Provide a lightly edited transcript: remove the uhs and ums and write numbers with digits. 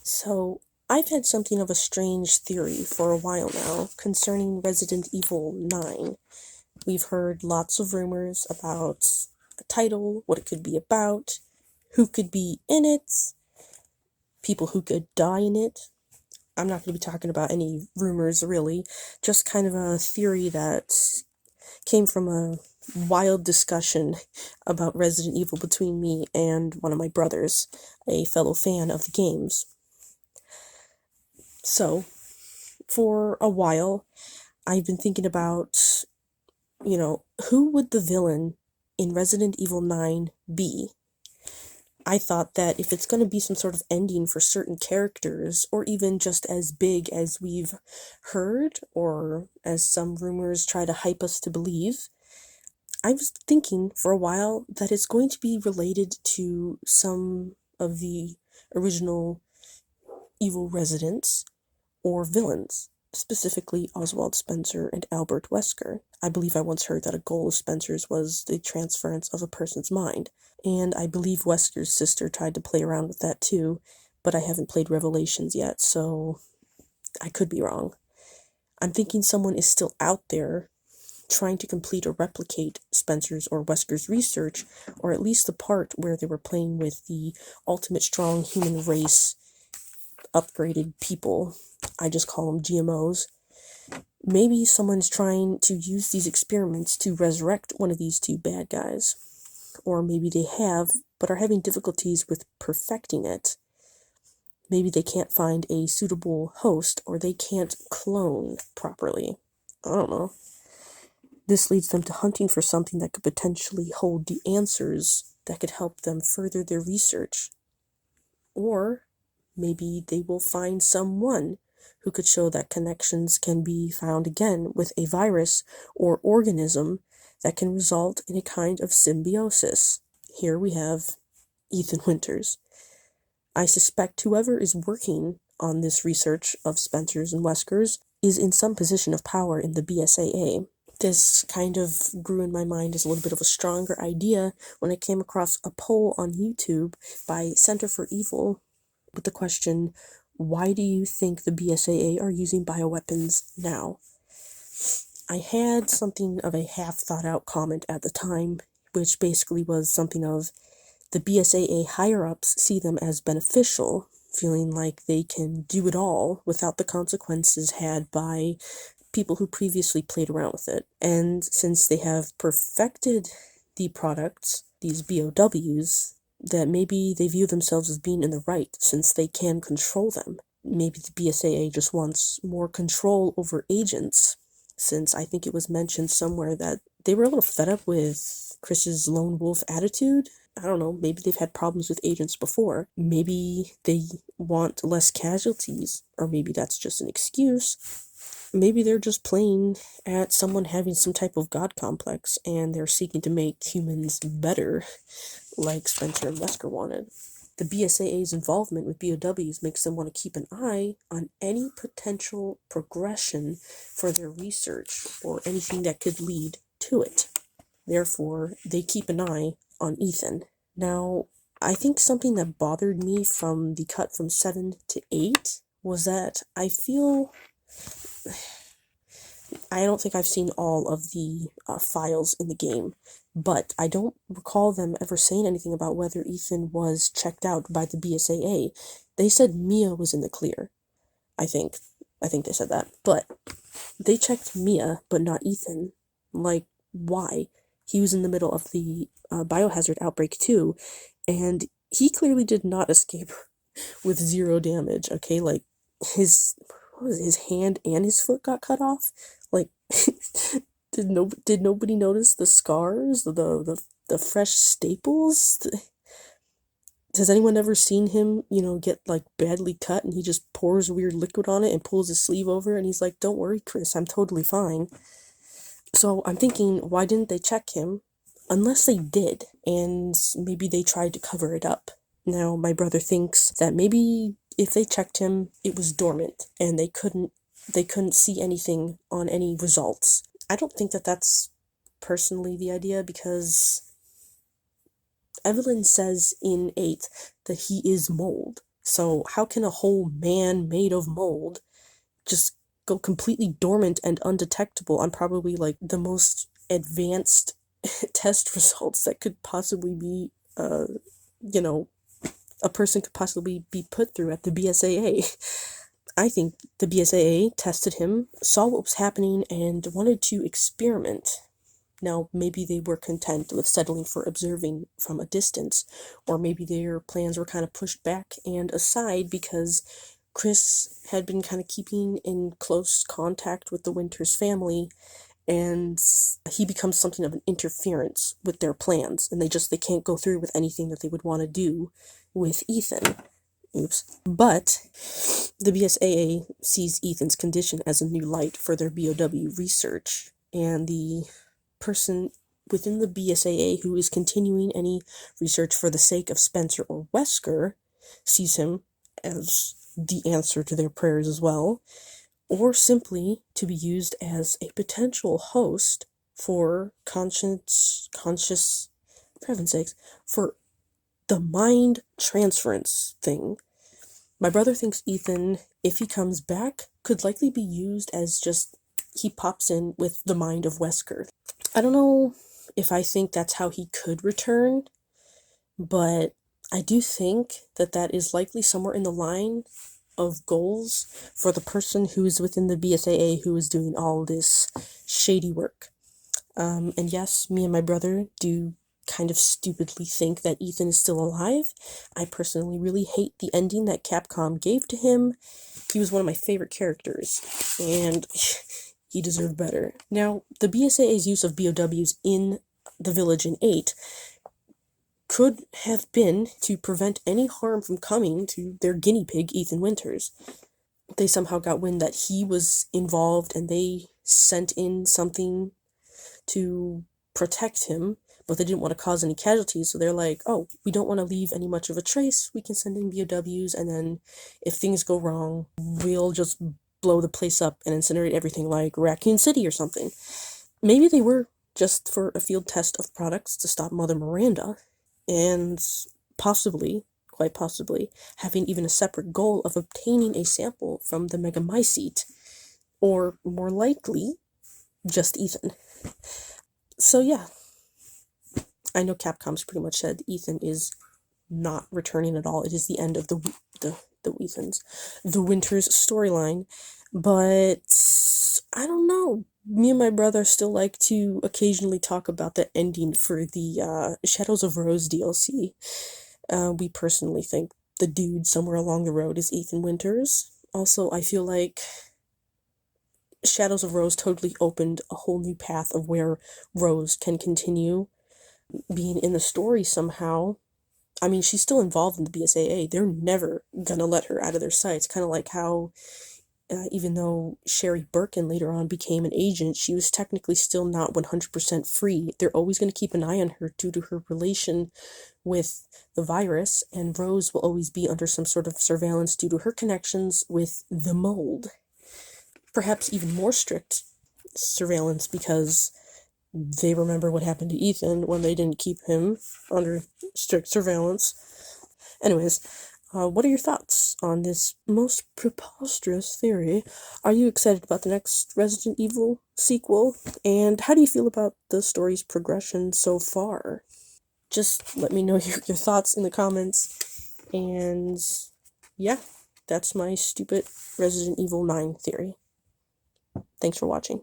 So, I've had something of a strange theory for a while now concerning Resident Evil 9. We've heard lots of rumors about a title, what it could be about, who could be in it, people who could die in it. I'm not going to be talking about any rumors, really, just kind of a theory that came from a wild discussion about Resident Evil between me and one of my brothers, a fellow fan of the games. So, for a while, I've been thinking about, who would the villain in Resident Evil 9 be? I thought that if it's going to be some sort of ending for certain characters, or even just as big as we've heard, or as some rumors try to hype us to believe, I was thinking for a while that it's going to be related to some of the original evil residents or villains, specifically Oswald Spencer and Albert Wesker. I believe I once heard that a goal of Spencer's was the transference of a person's mind, and I believe Wesker's sister tried to play around with that too, but I haven't played Revelations yet, so I could be wrong. I'm thinking someone is still out there trying to complete or replicate Spencer's or Wesker's research, or at least the part where they were playing with the ultimate strong human race upgraded people. I just call them GMOs. Maybe someone's trying to use these experiments to resurrect one of these two bad guys. Or maybe they have, but are having difficulties with perfecting it. Maybe they can't find a suitable host, or they can't clone properly. I don't know. This leads them to hunting for something that could potentially hold the answers that could help them further their research. Or maybe they will find someone who could show that connections can be found again with a virus or organism that can result in a kind of symbiosis. Here we have Ethan Winters. I suspect whoever is working on this research of Spencer's and Wesker's is in some position of power in the BSAA. This kind of grew in my mind as a little bit of a stronger idea when I came across a poll on YouTube by Center for Evil with the question, why do you think the BSAA are using bioweapons now? I had something of a half-thought-out comment at the time, which basically was something of, the BSAA higher-ups see them as beneficial, feeling like they can do it all without the consequences had by people who previously played around with it. And since they have perfected the products, these BOWs, that maybe they view themselves as being in the right since they can control them. Maybe the BSAA just wants more control over agents, since I think it was mentioned somewhere that they were a little fed up with Chris's lone wolf attitude. I don't know, maybe they've had problems with agents before. Maybe they want less casualties, or maybe that's just an excuse. Maybe they're just playing at someone having some type of god complex, and they're seeking to make humans better, like Spencer and Wesker wanted. The BSAA's involvement with BOWs makes them want to keep an eye on any potential progression for their research, or anything that could lead to it. Therefore, they keep an eye on Ethan. Now, I think something that bothered me from the cut from 7 to 8 was that I don't think I've seen all of the files in the game, but I don't recall them ever saying anything about whether Ethan was checked out by the BSAA. They said Mia was in the clear, I think. I think they said that. But they checked Mia, but not Ethan. Like, why? He was in the middle of the biohazard outbreak too, and he clearly did not escape with 0 damage, okay? Like, his hand and his foot got cut off? Like, did nobody notice the scars, the fresh staples? Has anyone ever seen him, get like badly cut and he just pours weird liquid on it and pulls his sleeve over and he's like, "Don't worry, Chris, I'm totally fine." So I'm thinking, why didn't they check him? Unless they did, and maybe they tried to cover it up. Now, my brother thinks that maybe if they checked him, it was dormant, and they couldn't see anything on any results. I don't think that that's personally the idea, because Evelyn says in 8 that he is mold. So how can a whole man made of mold just go completely dormant and undetectable on probably like the most advanced test results that could possibly be, you know, a person could possibly be put through at the BSAA. I think the BSAA tested him, saw what was happening, and wanted to experiment. Now, maybe they were content with settling for observing from a distance, or maybe their plans were kind of pushed back and aside because Chris had been kind of keeping in close contact with the Winters family, and he becomes something of an interference with their plans, and they can't go through with anything that they would want to do with Ethan. Oops. But the BSAA sees Ethan's condition as a new light for their BOW research, and the person within the BSAA who is continuing any research for the sake of Spencer or Wesker sees him as the answer to their prayers as well, or simply to be used as a potential host for conscious, for heaven's sakes, for the mind transference thing. My brother thinks Ethan, if he comes back, could likely be used as just he pops in with the mind of Wesker. I don't know if I think that's how he could return, but I do think that that is likely somewhere in the line of goals for the person who is within the BSAA who is doing all this shady work. And yes, me and my brother do kind of stupidly think that Ethan is still alive. I personally really hate the ending that Capcom gave to him. He was one of my favorite characters, and he deserved better. Now, the BSAA's use of BOWs in the village in 8 could have been to prevent any harm from coming to their guinea pig, Ethan Winters. They somehow got wind that he was involved, and they sent in something to protect him, but they didn't want to cause any casualties, so they're like, oh, we don't want to leave any much of a trace, we can send in BOWs, and then if things go wrong, we'll just blow the place up and incinerate everything like Raccoon City or something. Maybe they were just for a field test of products to stop Mother Miranda, and possibly, quite possibly, having even a separate goal of obtaining a sample from the Megamycete, or more likely, just Ethan. So yeah, I know Capcom's pretty much said Ethan is not returning at all. It is the end of the Winters storyline, but I don't know. Me and my brother still like to occasionally talk about the ending for the Shadows of Rose DLC. We personally think the dude somewhere along the road is Ethan Winters. Also, I feel like Shadows of Rose totally opened a whole new path of where Rose can continue being in the story somehow. I mean, she's still involved in the BSAA. They're never gonna let her out of their sights. Kind of like how, even though Sherry Birkin later on became an agent, she was technically still not 100% free. They're always going to keep an eye on her due to her relation with the virus, and Rose will always be under some sort of surveillance due to her connections with the mold. Perhaps even more strict surveillance because they remember what happened to Ethan when they didn't keep him under strict surveillance. Anyways, what are your thoughts on this most preposterous theory? Are you excited about the next Resident Evil sequel? And how do you feel about the story's progression so far? Just let me know your thoughts in the comments. And yeah, that's my stupid Resident Evil 9 theory. Thanks for watching.